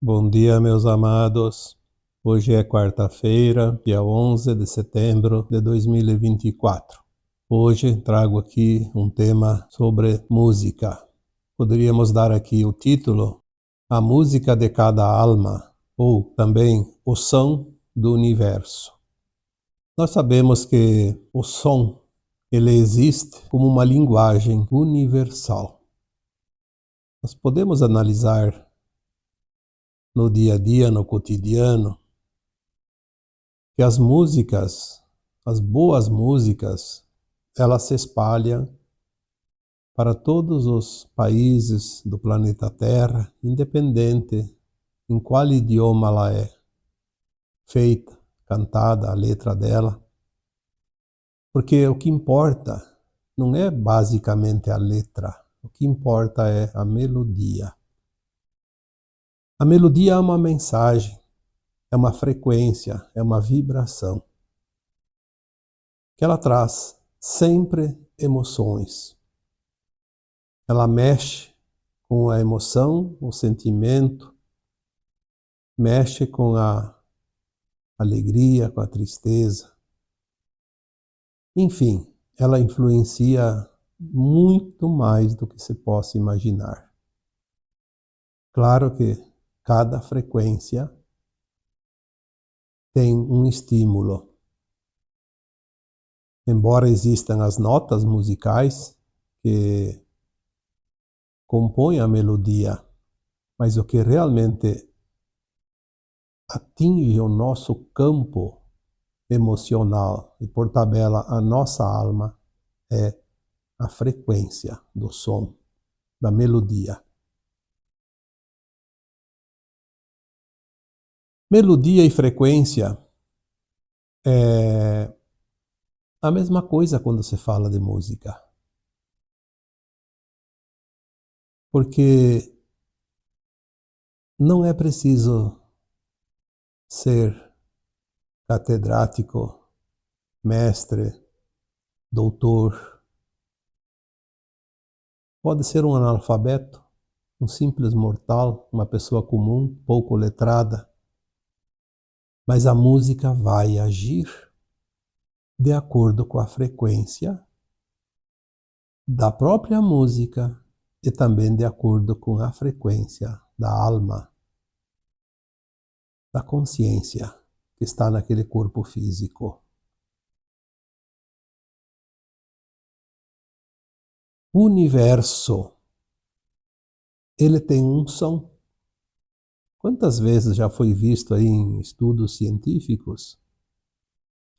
Bom dia, meus amados. Hoje é quarta-feira, dia 11 de setembro de 2024. Hoje trago aqui um tema sobre música. Poderíamos dar aqui o título: A Música de Cada Alma, ou também O Som do Universo. Nós sabemos que o som, ele existe como uma linguagem universal. Nós podemos analisar no dia a dia, no cotidiano, que as músicas, as boas músicas, elas se espalham para todos os países do planeta Terra, independente em qual idioma ela é feita, cantada, a letra dela. Porque o que importa não é basicamente a letra, o que importa é a melodia. A melodia é uma mensagem, é uma frequência, é uma vibração, que ela traz sempre emoções. Ela mexe com a emoção, o sentimento, mexe com a alegria, com a tristeza. Enfim, ela influencia muito mais do que se possa imaginar. Claro que cada frequência tem um estímulo. Embora existam as notas musicais que compõem a melodia, mas o que realmente atinge o nosso campo emocional e, por tabela, a nossa alma, é a frequência do som, da melodia. Melodia e frequência é a mesma coisa quando se fala de música. Porque não é preciso ser catedrático, mestre, doutor. Pode ser um analfabeto, um simples mortal, uma pessoa comum, pouco letrada. Mas a música vai agir de acordo com a frequência da própria música e também de acordo com a frequência da alma, da consciência que está naquele corpo físico. O universo, ele tem um som. Quantas vezes já foi visto aí em estudos científicos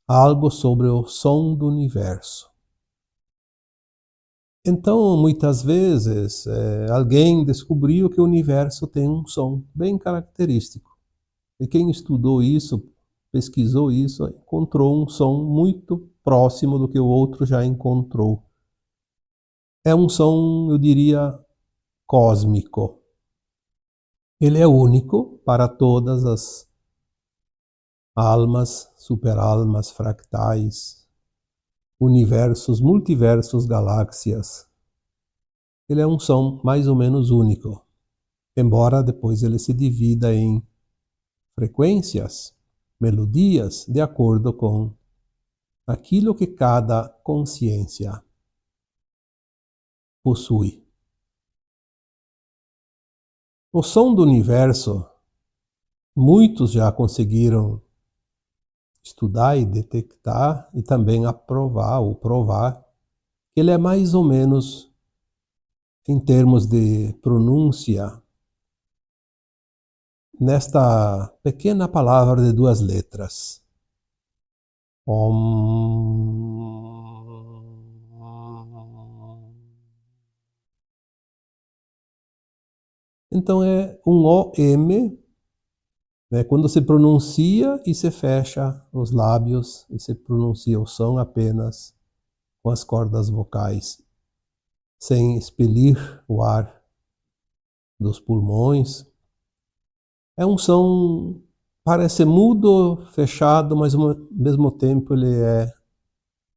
algo sobre o som do universo? Então, muitas vezes, alguém descobriu que o universo tem um som bem característico. E quem estudou isso, pesquisou isso, encontrou um som muito próximo do que o outro já encontrou. É um som, eu diria, cósmico. Ele é único para todas as almas, superalmas, fractais, universos, multiversos, galáxias. Ele é um som mais ou menos único, embora depois ele se divida em frequências, melodias, de acordo com aquilo que cada consciência possui. O som do universo, muitos já conseguiram estudar e detectar e também aprovar ou provar que ele é mais ou menos, em termos de pronúncia, nesta pequena palavra de duas letras. Om. Então é um OM, né, quando se pronuncia e se fecha os lábios e se pronuncia o som apenas com as cordas vocais, sem expelir o ar dos pulmões. É um som, parece mudo, fechado, mas ao mesmo tempo ele é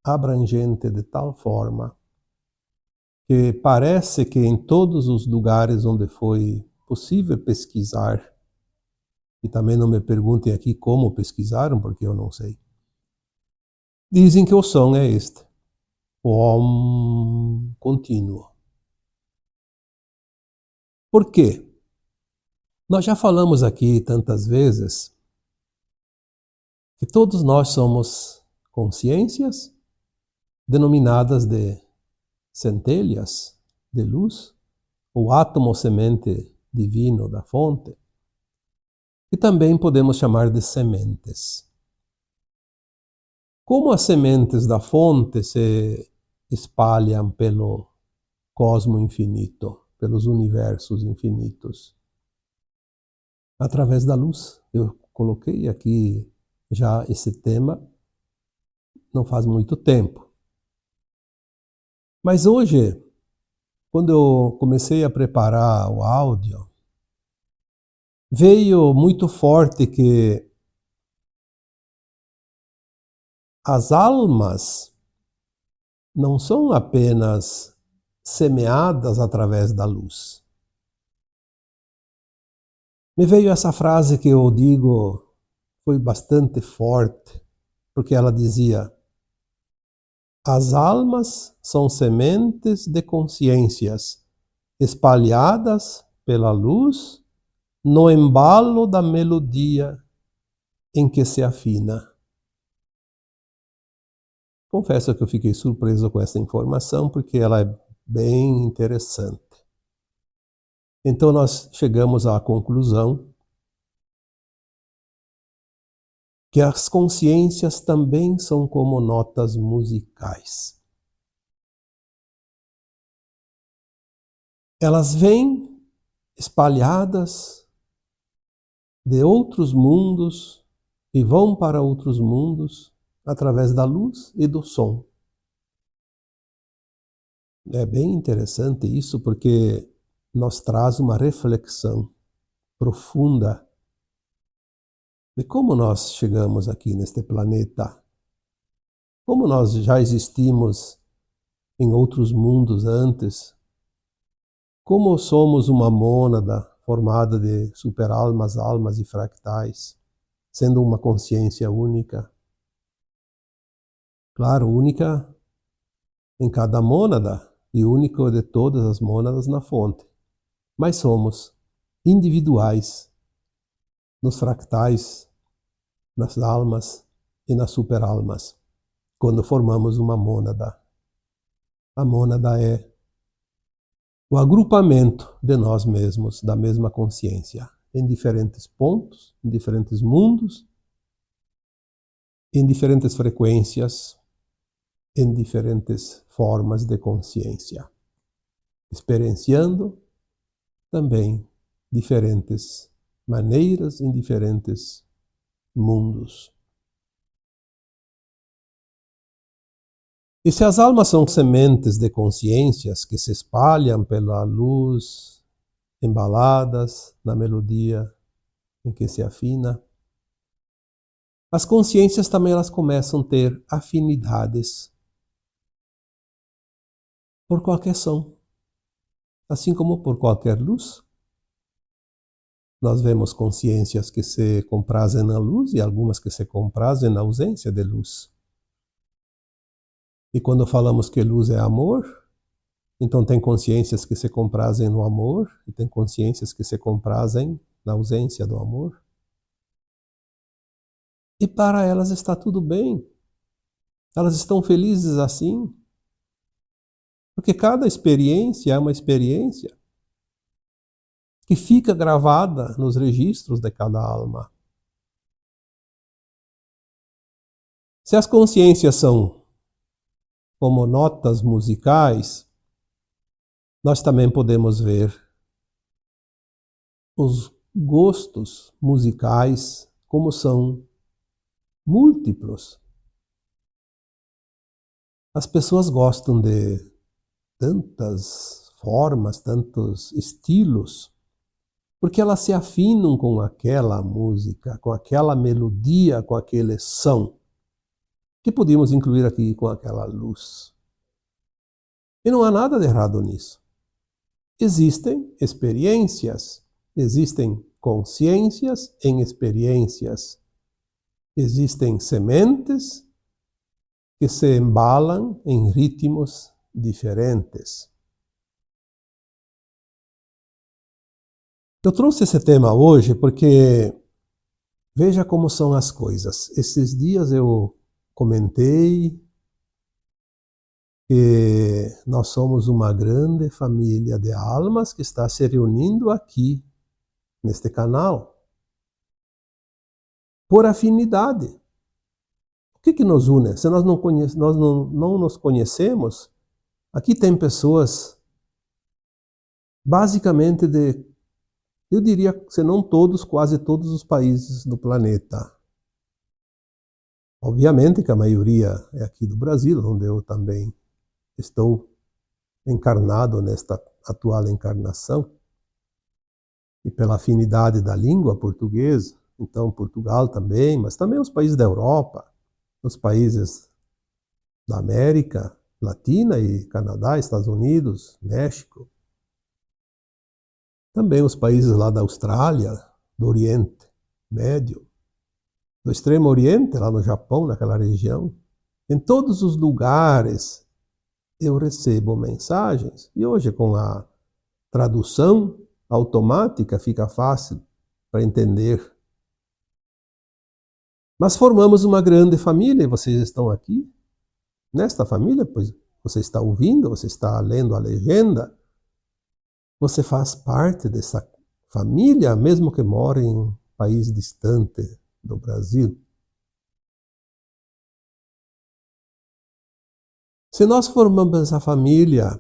abrangente de tal forma que parece que em todos os lugares onde foi possível pesquisar E também não me perguntem aqui como pesquisaram, porque eu não sei. Dizem que o som é este, o Om contínuo. Por quê? Nós já falamos aqui tantas vezes que todos nós somos consciências denominadas de centelhas de luz, o átomo semente divino da fonte, que também podemos chamar de sementes. Como as sementes da fonte se espalham pelo cosmo infinito, pelos universos infinitos? Através da luz. Eu coloquei aqui já esse tema não faz muito tempo. Mas hoje, quando eu comecei a preparar o áudio, veio muito forte que as almas não são apenas semeadas através da luz. Me veio essa frase que eu digo, foi bastante forte, porque ela dizia: as almas são sementes de consciências espalhadas pela luz no embalo da melodia em que se afina. Confesso que eu fiquei surpreso com essa informação, porque ela é bem interessante. Então nós chegamos à conclusão que as consciências também são como notas musicais. Elas vêm espalhadas de outros mundos e vão para outros mundos através da luz e do som. É bem interessante isso, porque nos traz uma reflexão profunda de como nós chegamos aqui neste planeta, como nós já existimos em outros mundos antes, como somos uma mônada formada de superalmas, almas e fractais, sendo uma consciência única. Claro, única em cada mônada e único de todas as mônadas na fonte. Mas somos individuais nos fractais, nas almas e nas superalmas, quando formamos uma mônada. A mônada é o agrupamento de nós mesmos, da mesma consciência, em diferentes pontos, em diferentes mundos, em diferentes frequências, em diferentes formas de consciência, experienciando também diferentes maneiras em diferentes mundos. E se as almas são sementes de consciências que se espalham pela luz, embaladas na melodia em que se afina, as consciências também elas começam a ter afinidades por qualquer som, assim como por qualquer luz. Nós vemos consciências que se comprazem na luz e algumas que se comprazem na ausência de luz. E quando falamos que luz é amor, então tem consciências que se comprazem no amor e tem consciências que se comprazem na ausência do amor. E para elas está tudo bem. Elas estão felizes assim. Porque cada experiência é uma experiência que fica gravada nos registros de cada alma. Se as consciências são como notas musicais, nós também podemos ver os gostos musicais como são múltiplos. As pessoas gostam de tantas formas, tantos estilos, porque elas se afinam com aquela música, com aquela melodia, com aquele som, que podíamos incluir aqui com aquela luz. E não há nada de errado nisso. Existem experiências, existem consciências em experiências. Existem sementes que se embalam em ritmos diferentes. Eu trouxe esse tema hoje porque veja como são as coisas. Esses dias eu comentei que nós somos uma grande família de almas que está se reunindo aqui, neste canal, por afinidade. O que nos une? Se nós não nos conhecemos, aqui tem pessoas basicamente eu diria, se não todos, quase todos os países do planeta. Obviamente que a maioria é aqui do Brasil, onde eu também estou encarnado nesta atual encarnação. E pela afinidade da língua portuguesa, então Portugal também, mas também os países da Europa, os países da América Latina e Canadá, Estados Unidos, México. Também os países lá da Austrália, do Oriente Médio, do Extremo Oriente, lá no Japão, naquela região. Em todos os lugares eu recebo mensagens. E hoje, com a tradução automática, fica fácil para entender. Mas formamos uma grande família e vocês estão aqui. Nesta família, pois você está ouvindo, você está lendo a legenda. Você faz parte dessa família, mesmo que mora em um país distante do Brasil. Se nós formamos essa família,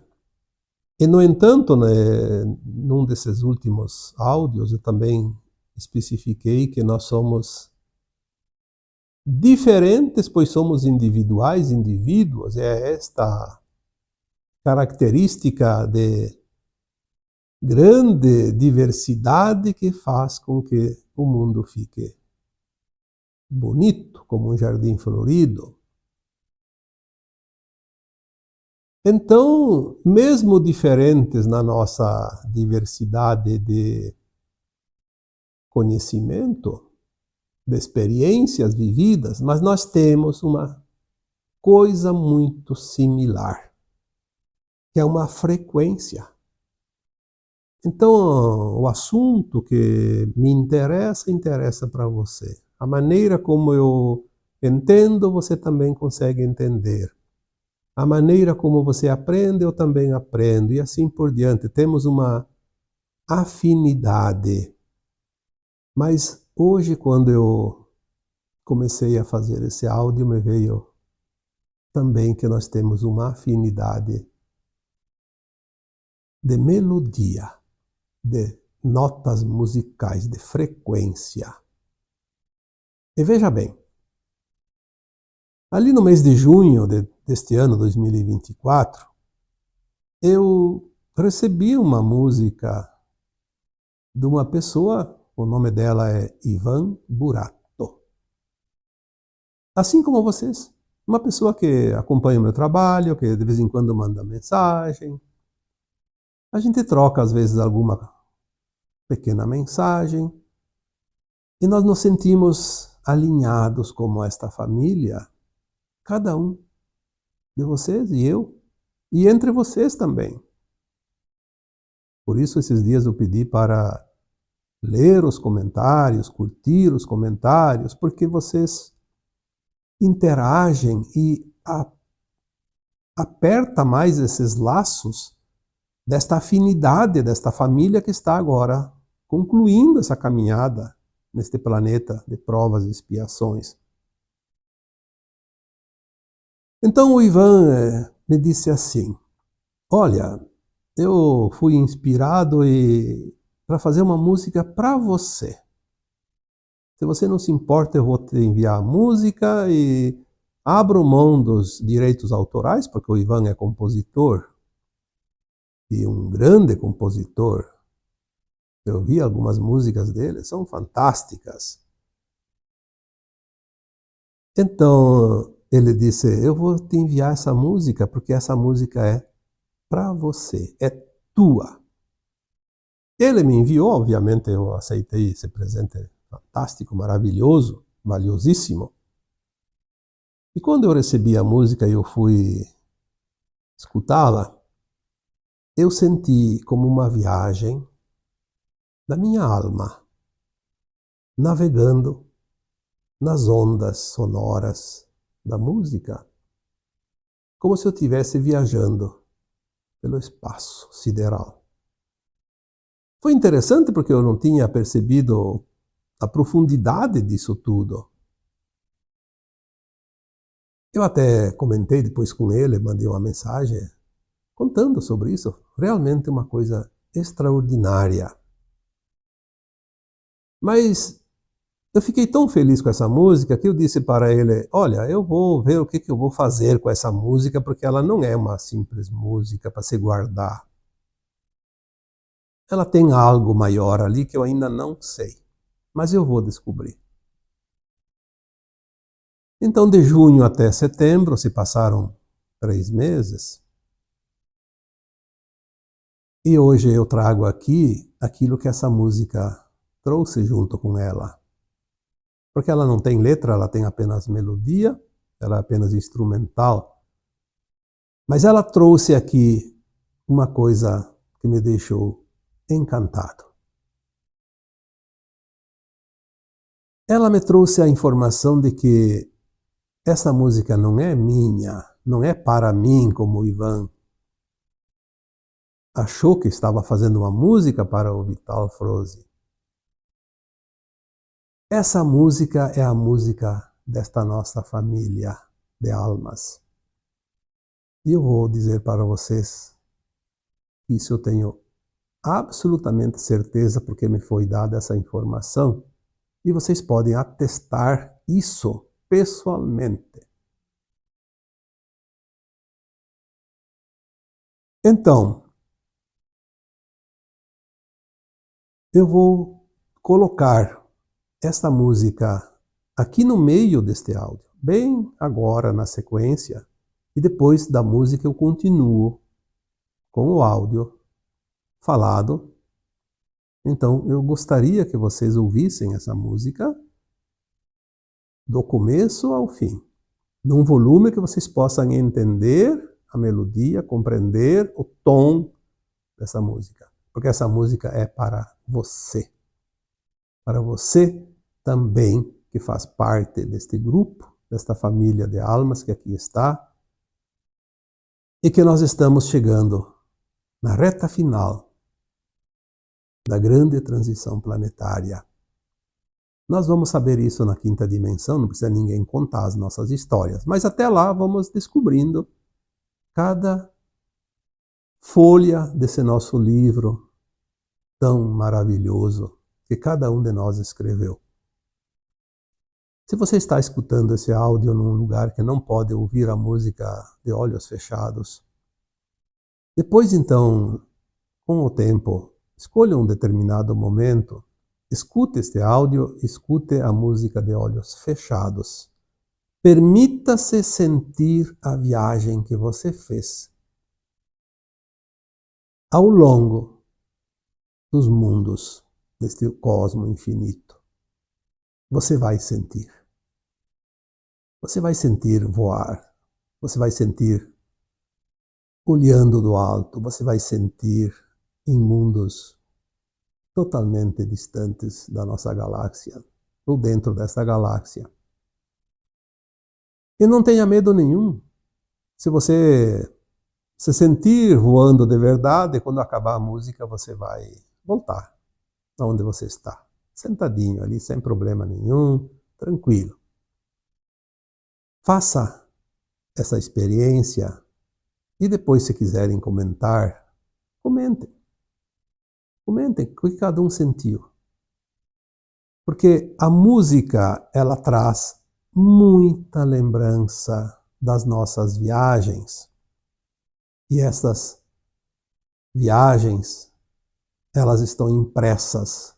e no entanto, num desses últimos áudios, eu também especifiquei que nós somos diferentes, pois somos indivíduos, é esta característica de grande diversidade que faz com que o mundo fique bonito, como um jardim florido. Então, mesmo diferentes na nossa diversidade de conhecimento, de experiências vividas, mas nós temos uma coisa muito similar, que é uma frequência. Então, o assunto que me interessa para você. A maneira como eu entendo, você também consegue entender. A maneira como você aprende, eu também aprendo. E assim por diante. Temos uma afinidade. Mas hoje, quando eu comecei a fazer esse áudio, me veio também que nós temos uma afinidade de melodia, de notas musicais, de frequência. E veja bem, ali no mês de junho deste ano, 2024, eu recebi uma música de uma pessoa, o nome dela é Ivan Burato. Assim como vocês, uma pessoa que acompanha o meu trabalho, que de vez em quando manda mensagem. A gente troca às vezes alguma pequena mensagem e nós nos sentimos alinhados como esta família, cada um de vocês e eu, e entre vocês também. Por isso esses dias eu pedi para ler os comentários, curtir os comentários, porque vocês interagem e aperta mais esses laços desta afinidade, desta família que está agora concluindo essa caminhada neste planeta de provas e expiações. Então o Ivan me disse assim, olha, eu fui inspirado para fazer uma música para você. Se você não se importa, eu vou te enviar a música e abro mão dos direitos autorais, porque o Ivan é compositor e um grande compositor. Eu vi algumas músicas dele, são fantásticas. Então ele disse, eu vou te enviar essa música, porque essa música é para você, é tua. Ele me enviou, obviamente eu aceitei esse presente fantástico, maravilhoso, valiosíssimo. E quando eu recebi a música e eu fui escutá-la, eu senti como uma viagem da minha alma, navegando nas ondas sonoras da música, como se eu estivesse viajando pelo espaço sideral. Foi interessante porque eu não tinha percebido a profundidade disso tudo. Eu até comentei depois com ele, mandei uma mensagem contando sobre isso. Realmente uma coisa extraordinária. Mas eu fiquei tão feliz com essa música que eu disse para ele, olha, eu vou ver o que eu vou fazer com essa música, porque ela não é uma simples música para se guardar. Ela tem algo maior ali que eu ainda não sei, mas eu vou descobrir. Então, de junho até setembro, se passaram 3 meses, e hoje eu trago aqui aquilo que essa música trouxe junto com ela. Porque ela não tem letra, ela tem apenas melodia, ela é apenas instrumental. Mas ela trouxe aqui uma coisa que me deixou encantado. Ela me trouxe a informação de que essa música não é minha, não é para mim, como o Ivan achou que estava fazendo uma música para o Vital Froese. Essa música é a música desta nossa família de almas. E eu vou dizer para vocês que isso eu tenho absolutamente certeza porque me foi dada essa informação e vocês podem atestar isso pessoalmente. Então, eu vou colocar esta música aqui no meio deste áudio, bem agora na sequência, e depois da música eu continuo com o áudio falado. Então eu gostaria que vocês ouvissem essa música do começo ao fim, num volume que vocês possam entender a melodia, compreender o tom dessa música, porque essa música é para você também que faz parte deste grupo, desta família de almas que aqui está, e que nós estamos chegando na reta final da grande transição planetária. Nós vamos saber isso na quinta dimensão, não precisa ninguém contar as nossas histórias, mas até lá vamos descobrindo cada folha desse nosso livro tão maravilhoso que cada um de nós escreveu. Se você está escutando esse áudio num lugar que não pode ouvir a música de olhos fechados, depois então, com o tempo, escolha um determinado momento, escute este áudio, escute a música de olhos fechados. Permita-se sentir a viagem que você fez ao longo dos mundos deste cosmo infinito. Você vai sentir. Você vai sentir voar. Você vai sentir olhando do alto. Você vai sentir em mundos totalmente distantes da nossa galáxia, ou dentro dessa galáxia. E não tenha medo nenhum. Se você se sentir voando de verdade, quando acabar a música, você vai voltar aonde você está. Sentadinho ali, sem problema nenhum, tranquilo. Faça essa experiência e depois, se quiserem comentar, comentem. Comentem o que cada um sentiu. Porque a música, ela traz muita lembrança das nossas viagens. E essas viagens, elas estão impressas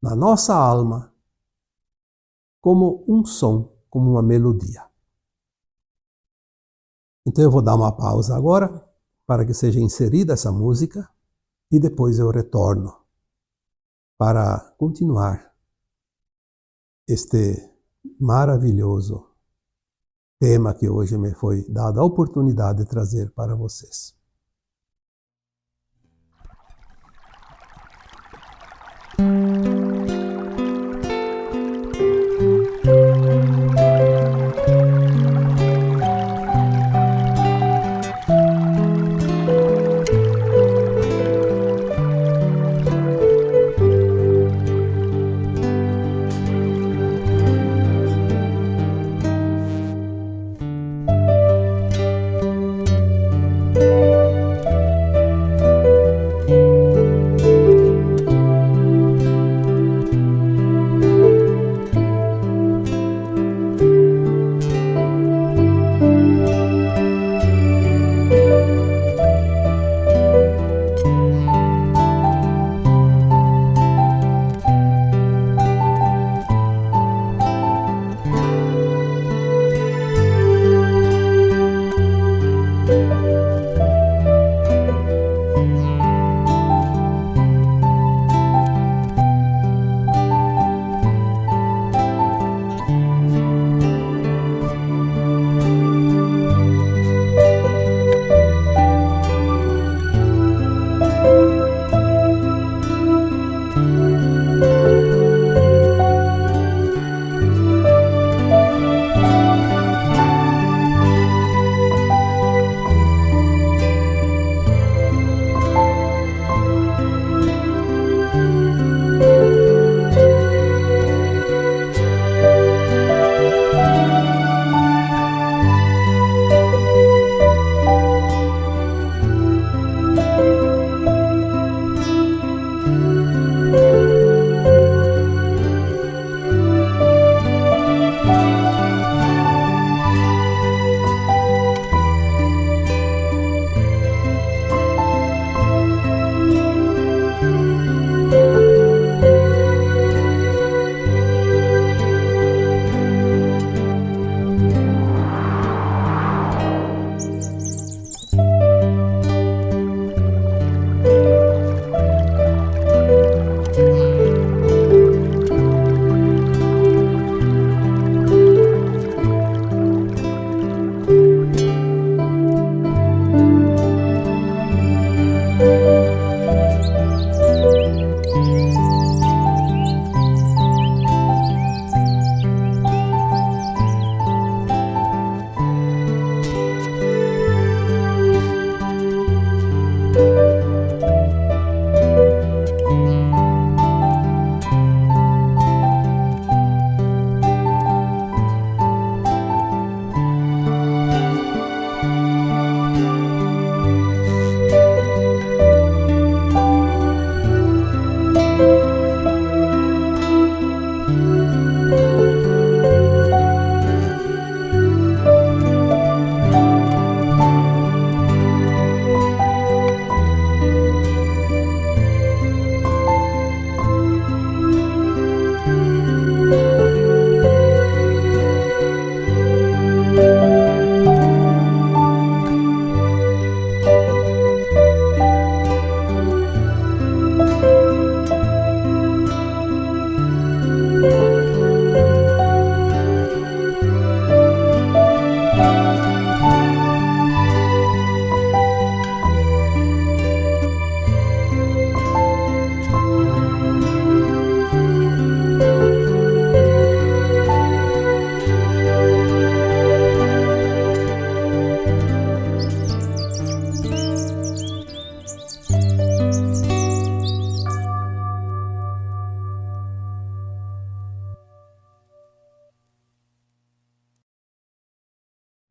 na nossa alma como um som, como uma melodia. Então eu vou dar uma pausa agora para que seja inserida essa música e depois eu retorno para continuar este maravilhoso tema que hoje me foi dada a oportunidade de trazer para vocês.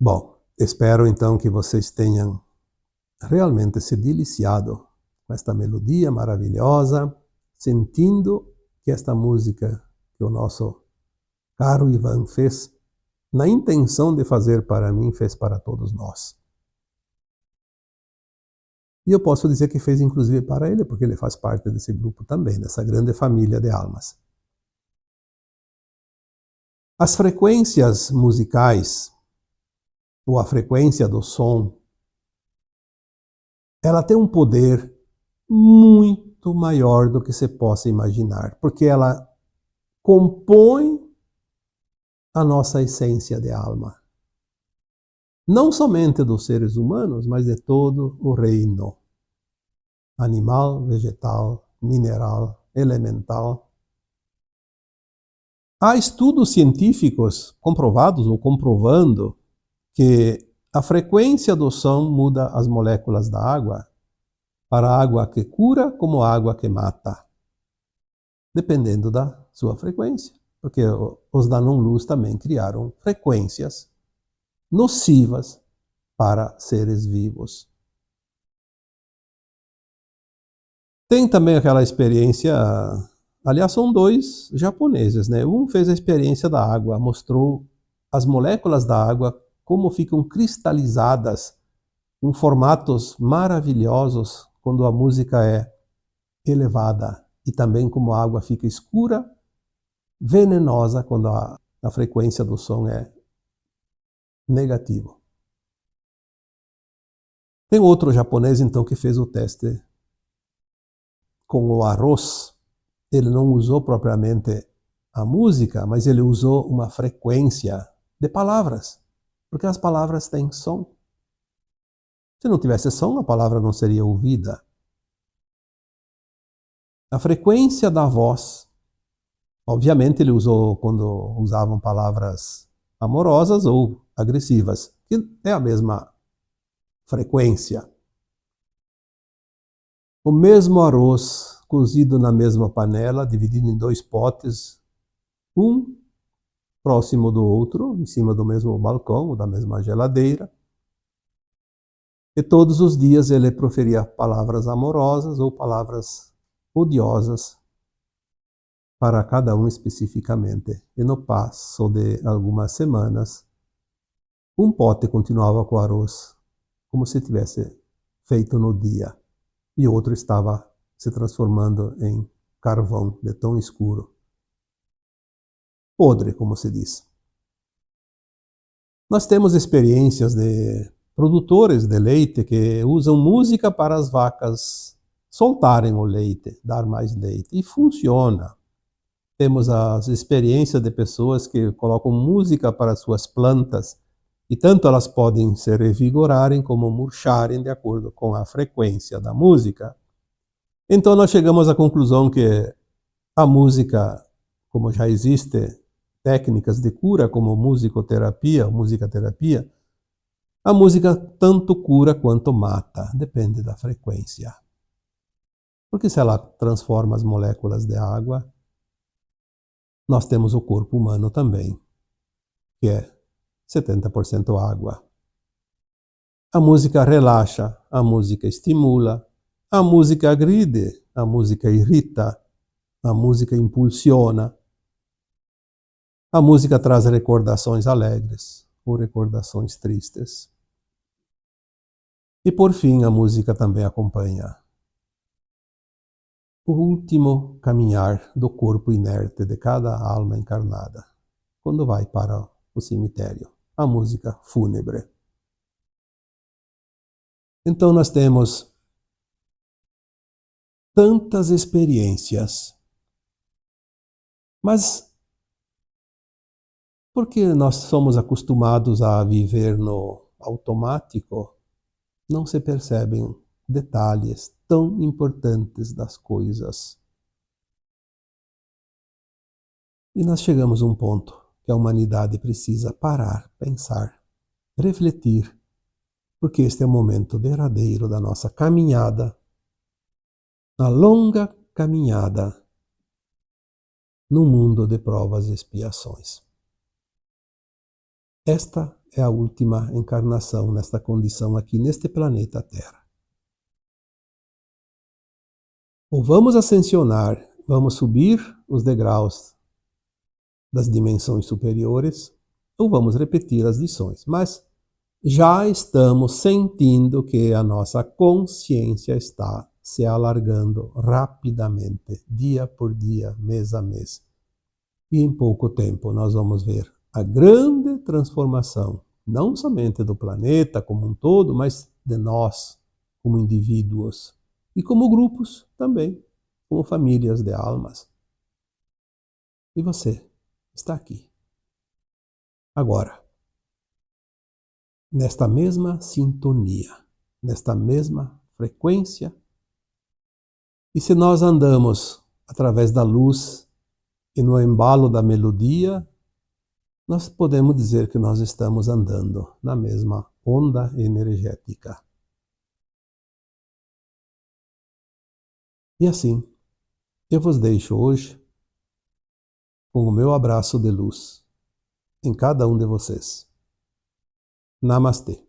Bom, espero então que vocês tenham realmente se deliciado com esta melodia maravilhosa, sentindo que esta música que o nosso caro Ivan fez, na intenção de fazer para mim, fez para todos nós. E eu posso dizer que fez inclusive para ele, porque ele faz parte desse grupo também, dessa grande família de almas. As frequências musicais, ou a frequência do som, ela tem um poder muito muito maior do que você possa imaginar, porque ela compõe a nossa essência de alma. Não somente dos seres humanos, mas de todo o reino. Animal, vegetal, mineral, elemental. Há estudos científicos comprovados ou comprovando que a frequência do som muda as moléculas da água para água que cura como água que mata, dependendo da sua frequência. Porque os da non-luz também criaram frequências nocivas para seres vivos. Tem também aquela experiência, aliás, são dois japoneses, né? Um fez a experiência da água, mostrou as moléculas da água como ficam cristalizadas em formatos maravilhosos quando a música é elevada e também como a água fica escura, venenosa quando a frequência do som é negativa. Tem outro japonês então que fez o teste com o arroz. Ele não usou propriamente a música, mas ele usou uma frequência de palavras, porque as palavras têm som. Se não tivesse som, a palavra não seria ouvida. A frequência da voz, obviamente ele usou quando usavam palavras amorosas ou agressivas, que é a mesma frequência. O mesmo arroz cozido na mesma panela, dividido em dois potes, um próximo do outro, em cima do mesmo balcão ou da mesma geladeira. E todos os dias ele proferia palavras amorosas ou palavras odiosas para cada um especificamente. E no passo de algumas semanas, um pote continuava com arroz, como se tivesse feito no dia, e outro estava se transformando em carvão de tão escuro. Podre, como se diz. Nós temos experiências de produtores de leite que usam música para as vacas soltarem o leite, dar mais leite, e funciona. Temos as experiências de pessoas que colocam música para suas plantas, e tanto elas podem se revigorarem como murcharem de acordo com a frequência da música. Então nós chegamos à conclusão que a música, como já existe técnicas de cura como musicoterapia, musicaterapia, a música tanto cura quanto mata, depende da frequência. Porque se ela transforma as moléculas de água, nós temos o corpo humano também, que é 70% água. A música relaxa, a música estimula, a música agride, a música irrita, a música impulsiona. A música traz recordações alegres ou recordações tristes. E por fim, a música também acompanha o último caminhar do corpo inerte de cada alma encarnada, quando vai para o cemitério, a música fúnebre. Então nós temos tantas experiências, mas porque nós somos acostumados a viver no automático, não se percebem detalhes tão importantes das coisas. E nós chegamos a um ponto que a humanidade precisa parar, pensar, refletir, porque este é o momento derradeiro da nossa caminhada, a longa caminhada no mundo de provas e expiações. Esta é a última encarnação nesta condição aqui, neste planeta Terra. Ou vamos ascensionar, vamos subir os degraus das dimensões superiores, ou vamos repetir as lições. Mas já estamos sentindo que a nossa consciência está se alargando rapidamente, dia por dia, mês a mês. E em pouco tempo nós vamos ver a grande transformação, não somente do planeta como um todo, mas de nós como indivíduos e como grupos também. como famílias de almas. E você está aqui, agora, nesta mesma sintonia, nesta mesma frequência. E se nós andamos através da luz e no embalo da melodia, nós podemos dizer que nós estamos andando na mesma onda energética. E assim, eu vos deixo hoje com o meu abraço de luz em cada um de vocês. Namastê.